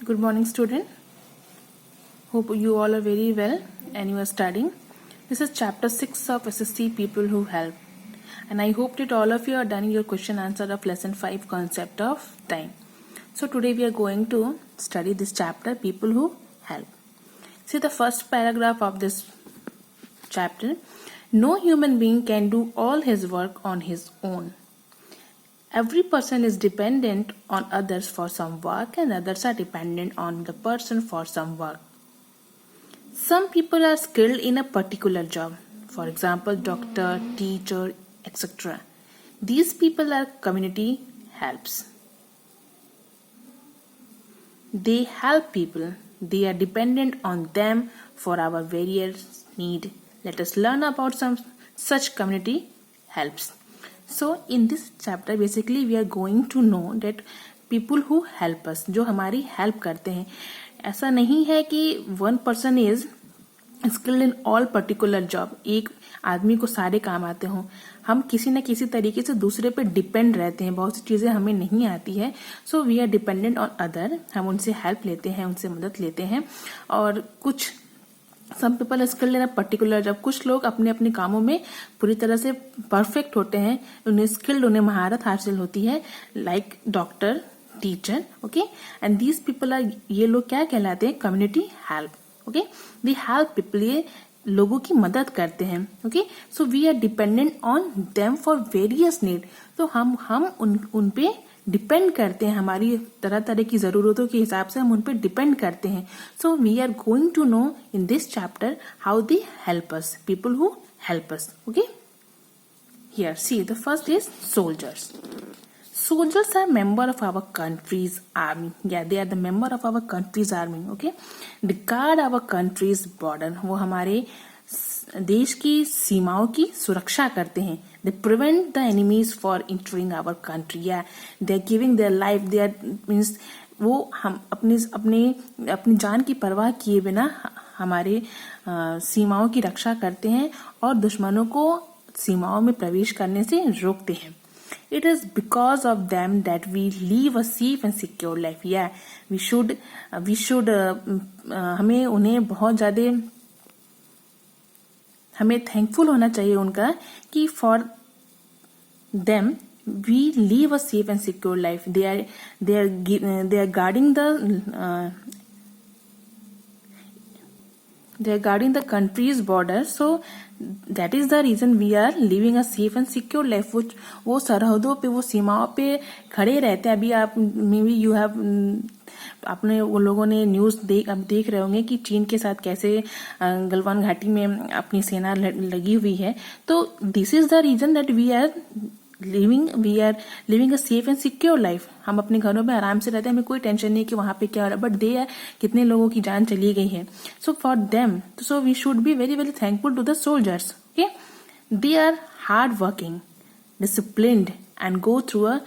Good morning, student. Hope you all are very well and you are studying. This is chapter 6 of SSC People Who Help. And I hope that all of you are done your question answer of lesson 5 concept of time. So today we are going to study this chapter People Who Help. See the first paragraph of this chapter. No human being can do all his work on his own. Every person is dependent on others for some work and others are dependent on the person for some work. Some people are skilled in a particular job, for example, doctor, teacher, etc. These people are community helps. They help people. They are dependent on them for our various need. Let us learn about some such community helps. So in this chapter basically we are going to know that people who help us, जो हमारी help करते हैं. ऐसा नहीं है कि one person is skilled in all particular job, एक आदमी को सारे काम आते हों. हम किसी न किसी तरीके से दूसरे पे डिपेंड रहते हैं. बहुत सी चीजें हमें नहीं आती है. So we are dependent on other. हम उनसे हेल्प लेते हैं, उनसे मदद लेते हैं. और कुछ some people skilled in a particular जब कुछ लोग अपने अपने कामों में पूरी तरह से परफेक्ट होते हैं, उन्हें स्किल्ड, उन्हें महारत हासिल होती है, like doctor, teacher. Okay, and these people are, ये लोग क्या कहलाते हैं? Community help. Okay, the help people, ये लोगों की मदद करते हैं. Okay, so we are dependent on them for various need. तो हम उन पे डिपेंड करते हैं. हमारी तरह तरह की जरूरतों के हिसाब से हम उन पे डिपेंड करते हैं. So we are going to know in this chapter how they help us, people who help us. Okay, here see the first is soldiers. Soldiers are member of our country's army. Yeah, they are the member of our country's army. Okay, they guard our country's border. वो हमारे देश की सीमाओं की सुरक्षा करते हैं. They prevent the enemies for entering our country. Yeah, they are giving their life. They are means वो हम अपनी जान की परवाह किए बिना हमारे सीमाओं की रक्षा करते हैं और दुश्मनों को सीमाओं में प्रवेश करने से रोकते हैं. It is because of them that we live a safe and secure life. Yeah, we should हमें उन्हें बहुत ज़्यादा हमें थैंकफुल होना चाहिए उनका कि for them we live a safe and secure life. They are guarding the country's border. So that is the reason we are living a safe and secure life. वो सरहदों पे, वो सीमाओं पे खड़े रहते हैं. अभी आप मे बी यू हैव आपने वो लोगों ने न्यूज अब देख रहे होंगे कि चीन के साथ कैसे गलवान घाटी में अपनी सेना लगी हुई है. तो this is the reason that we are living a safe and secure life. हम अपने घरों में आराम से रहते हैं, हमें कोई टेंशन नहीं कि वहां पे क्या हो रहा है. बट दे आर, कितने लोगों की जान चली गई है. So for them, so we should be very very thankful to the soldiers. Okay, they are hard working, disciplined and go through a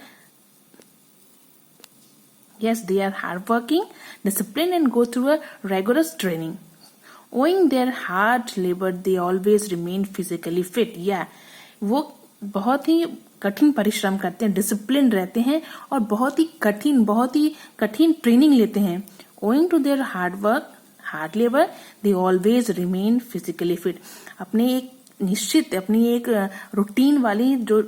they are hardworking, disciplined and go through a rigorous training. Owing their hard labor, they always remain physically fit. Yeah, वो बहुत ही कठिन परिश्रम करते हैं, discipline रहते हैं और बहुत ही कठिन ट्रेनिंग लेते हैं. Owing to their hard work, hard labor, they always remain physically fit. अपने एक रूटीन वाली जो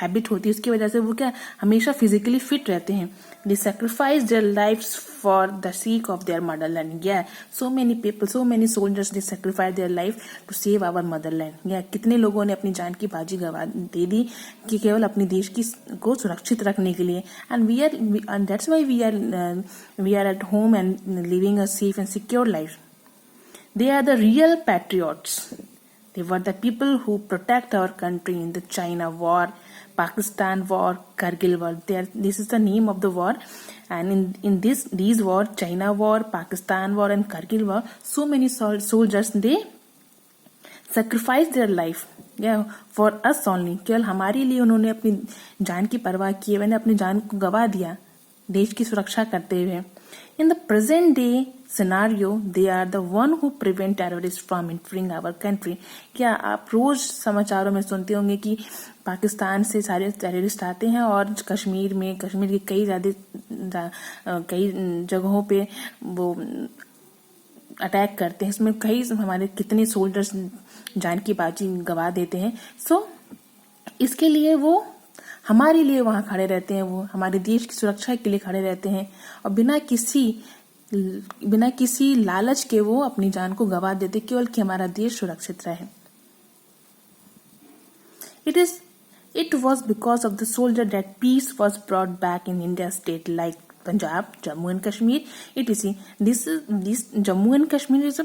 हैबिट होती है उसकी वजह से वो क्या हमेशा फिजिकली फिट रहते हैं. They sacrifice their lives for the sake of their motherland. Yeah, so many people, so many soldiers, they sacrifice their life to save our motherland. Yeah, कितने लोगों ने अपनी जान की बाजी गवा दे दी कि केवल अपने देश को सुरक्षित रखने के लिए. And that's why we are at home and living a safe and secure life. They are the real patriots. They were the people who protect our country in the China war, Pakistan war, Kargil war. This is the name of the war, and in these war, China war, Pakistan war, and Kargil war, so many soldiers they sacrificed their life. Yeah, for us only. केवल हमारे लिए उन्होंने अपनी जान की परवाह किए, मैंने अपनी जान को गवा दिया. देश की सुरक्षा करते हुए। In the present day scenario they are the one who prevent terrorist from entering our country. क्या आप रोज समाचारों में सुनते होंगे कि पाकिस्तान से सारे टेररिस्ट आते हैं और कश्मीर के कई जगहों पे वो अटैक करते हैं। इसमें कई हमारे कितने सोल्जर्स जान की बाजी गवा देते हैं। सो इसके लिए वो हमारे लिए वहां खड़े रहते हैं, वो हमारे देश की सुरक्षा के लिए खड़े रहते हैं और बिना किसी लालच के वो अपनी जान को गवा देते केवल कि हमारा देश सुरक्षित रहे। It was because of the soldier that peace was brought back in India's state like Punjab, Jammu and Kashmir, etc. This Jammu and Kashmir is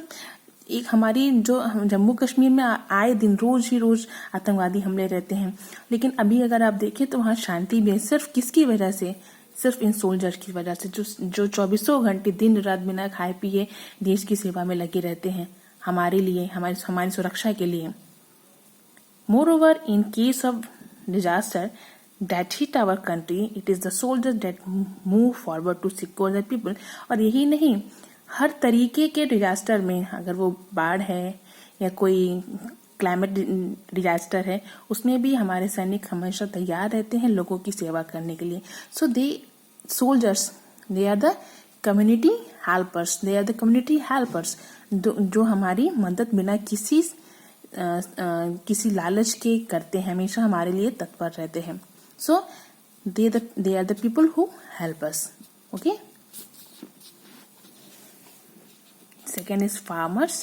एक हमारी जो जम्मू कश्मीर में आए दिन रोज आतंकवादी हमले रहते हैं, लेकिन अभी अगर आप देखें तो वहाँ शांति भी है। सिर्फ किसकी वजह से? सिर्फ इन सोल्जर्स की वजह से जो 24 घंटे दिन रात बिना खाए पिए देश की सेवा में लगे रहते हैं, हमारे लिए, हमारी सुरक्षा के लिए। Moreover, in case of disaster that hit our country, it is the soldiers that move forward to secure the people. और यही नहीं, हर तरीके के डिजास्टर में, अगर वो बाढ़ है या कोई क्लाइमेट डिजास्टर है, उसमें भी हमारे सैनिक हमेशा तैयार रहते हैं लोगों की सेवा करने के लिए। So soldiers they are the community helpers, जो हमारी मदद बिना किसी लालच के करते हैं, हमेशा हमारे लिए तत्पर रहते हैं। So they are the people who help us. Okay, second is farmers.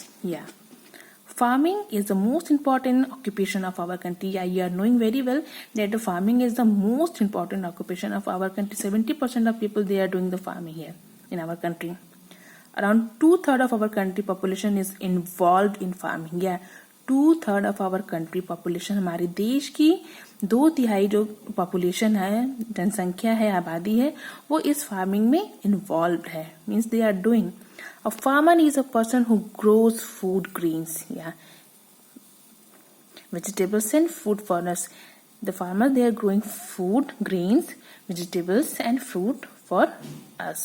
Farming is the most important occupation of our country. You are knowing very well that the farming is the most important occupation of our country. 70% of people, they are doing the farming here in our country. Around 2/3 of our country population is involved in farming. 2/3 of our country population, हमारे देश की 2/3 जो population है, जनसंख्या है, आबादी है, वो इस फार्मिंग में इन्वॉल्व है। Means they are doing. A farmer is a person who grows food, grains, vegetables and food for us. The farmers, they are growing food, grains, vegetables and fruit for us.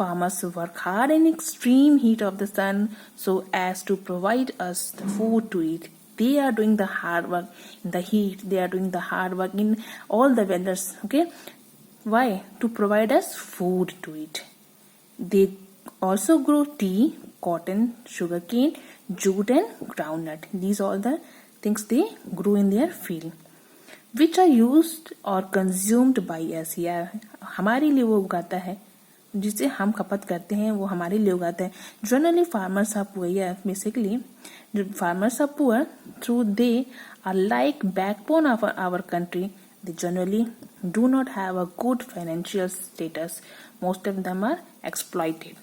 Farmers work hard in extreme heat of the sun so as to provide us the food to eat. They are doing the hard work in the heat. They are doing the hard work in all the weathers. Okay, why? To provide us food to eat. They also grow tea, cotton, sugarcane, jute and groundnut. These all the things they grow in their field, which are used or consumed by us. हमारे लिए वो उगाता है, जिसे हम खपत करते हैं, वो हमारे लिए उगाता है। Generally farmers are poor. Basically farmers are poor through they are like backbone of our country. They generally do not have a good financial status. Most of them are exploited.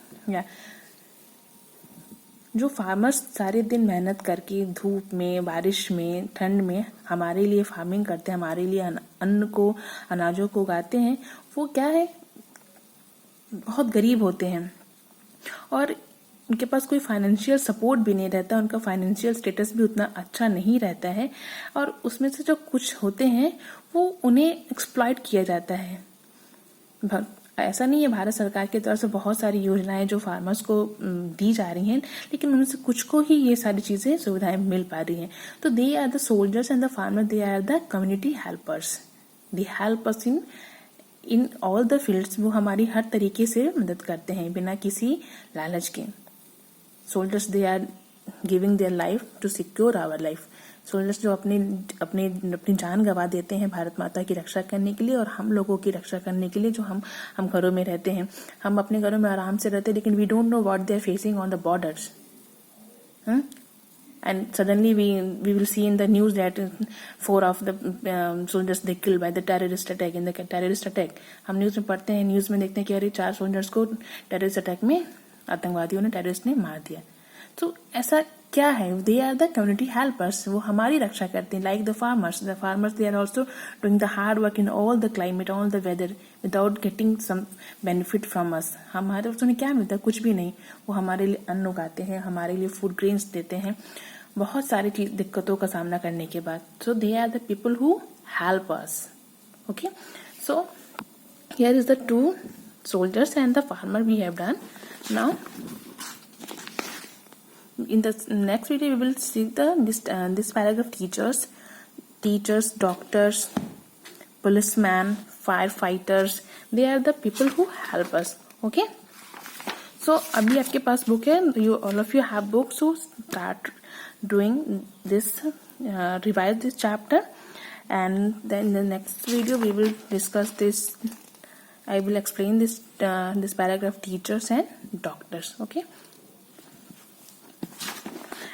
जो फार्मर्स सारे दिन मेहनत करके धूप में, बारिश में, ठंड में हमारे लिए फार्मिंग करते हैं, हमारे लिए अनाजों को उगाते हैं, वो क्या है, बहुत गरीब होते हैं और उनके पास कोई फाइनेंशियल सपोर्ट भी नहीं रहता, उनका फाइनेंशियल स्टेटस भी उतना अच्छा नहीं रहता है और उसमें से जो कुछ होते हैं वो उन्हें एक्सप्लॉइट किया जाता है। ऐसा नहीं है, भारत सरकार की तरफ से बहुत सारी योजनाएं जो फार्मर्स को दी जा रही हैं, लेकिन उनमें से कुछ को ही ये सारी चीजें, सुविधाएं मिल पा रही हैं। तो they are the soldiers and the farmer, they are the community helpers. They help us in all the fields. वो हमारी हर तरीके से मदद करते हैं बिना किसी लालच के। Soldiers, they are giving their life to secure our life. Soldiers जो अपनी जान गंवा देते हैं भारत माता की रक्षा करने के लिए और हम लोगों की रक्षा करने के लिए, जो हम घरों में रहते हैं। हम अपने घरों में आराम से रहते हैं, लेकिन we don't know what they are facing on the borders. And suddenly we will see in the news that 4 of the soldiers they killed by the terrorist attack. In the terrorist attack, हम news में पढ़ते हैं, news में देखते हैं कि अरे 4 soldiers को टेररिस्ट अटैक में आतंकवादियों ने, टेररिस्ट ने मार दिया। तो ऐसा क्या है? They are the community helpers, वो हमारी रक्षा करते हैं। Like the farmers they are also doing the hard work in all the climate, all the weather, without getting some benefit from us. हमारे उन्हें क्या मिलता है? कुछ भी नहीं। वो हमारे लिए अन्न उगाते हैं, हमारे लिए फूड ग्रेन्स देते हैं, बहुत सारी दिक्कतों का सामना करने के बाद। So they are the people who help us. Okay, so here is the two soldiers and the farmer we have done. Now in the next video we will see this paragraph: teachers, doctors, policemen, firefighters, they are the people who help us. Okay, so अभी आपके पास book है, you all of you have books, so start doing this, revise this chapter, and then in the next video we will discuss this. I will explain this paragraph: teachers and doctors. Okay.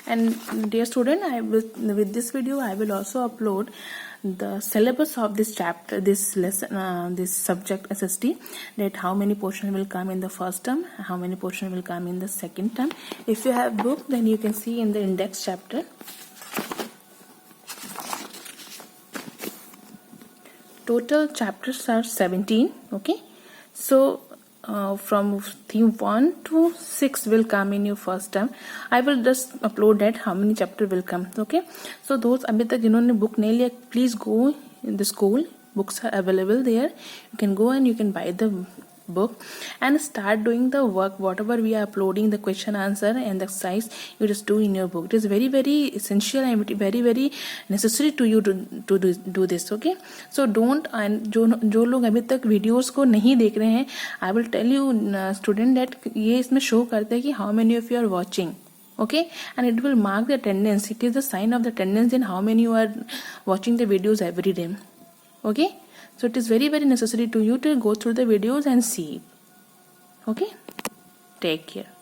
And dear student, with this video I will also upload the syllabus of this chapter, this lesson, this subject SST, that how many portion will come in the first term, how many portion will come in the second term. If you have book, then you can see in the index chapter. Total chapters are 17. Okay, so from theme 1 to 6 will come in your first term. I will just upload that how many chapter will come. Okay, so those अभी तक जिन्होंने book नहीं लिया, please go in the school, books are available there. You can go and you can buy the book and start doing the work, whatever we are uploading, the question answer and the exercise, you just do in your book. It is very essential and very necessary to you to do this. Okay, so don't, and जो लोग अभी तक videos को नहीं देख रहे हैं, I will tell you student that ये इसमें show करते हैं कि how many of you are watching. Okay, and it will mark the attendance. It is the sign of the attendance in how many you are watching the videos every day. Okay, so it is very necessary to you to go through the videos and see. Okay, take care.